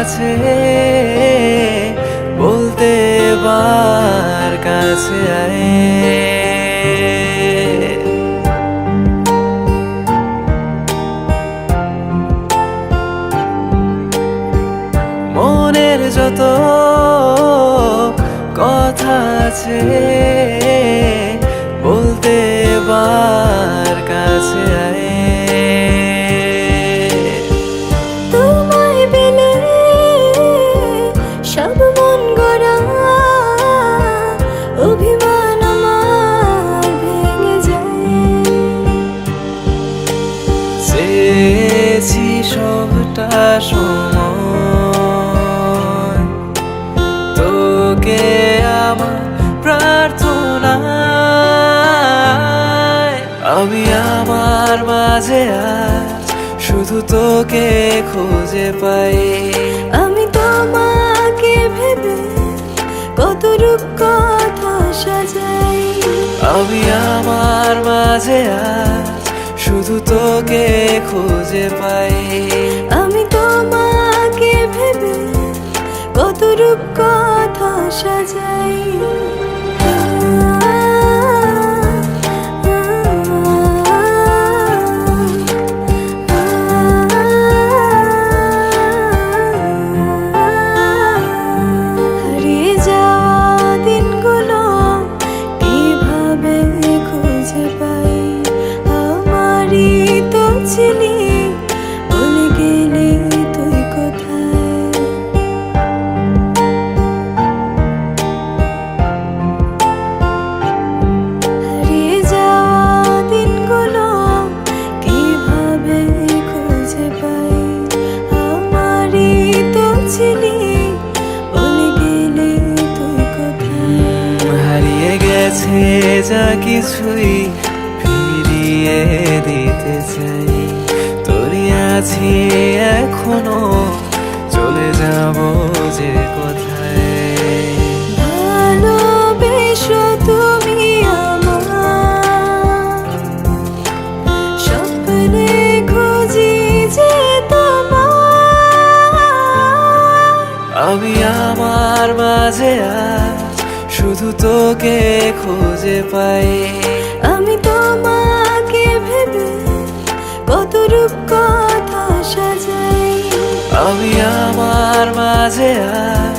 আছে বলতে এবার কাছে আয়। মনের যত কথা আছে বলতে এবার কাছে আয়। তোমায় পেলে সব মন গড়া অভিমান আমার ভেঙে যায়। চেয়েছি সবটা সময় তোকে আমার প্রার্থনায়। আমি আমার মাঝে আজ শুধু তোকে খুঁজে পাই। আমি তোমাকে ভেবে কত রূপ কথা সাজাই। আমি আমার মাঝে আজ শুধু তোকে খুঁজে পাই। আমি তোমাকে ভেবে কত রূপ কথা সাজাই। হারিয়ে যাওয়া দিনগুলো কিভাবে খুঁজে পাই। আমারই তো ছিলি, বলে গেলি তুই কোথায়। হারিয়ে যাওয়া দিনগুলো কিভাবে খুঁজে পাই। আমারই তো ছিলি, বলে গেলি তুই কোথায়। হারিয়ে গেছে যা কিছুই ফিরিয়ে দিতে চাই। তোরই আছি এখনো, চলে যাব যে কোথায়। ভালোবেসো তুমি আমার, স্বপ্নে খুঁজি যে তোমায়। আমি আমার মাঝে আজ শুধু তোকে খুঁজে পাই। আমি তোমাকে ভেবে কত রূপ কথা সাজাই। আমি আমার মাঝে আজ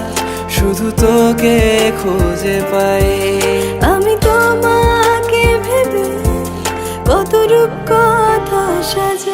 শুধু তোকে খুঁজে পাই। আমি তোমাকে ভেবে কত রূপ কথা সাজাই।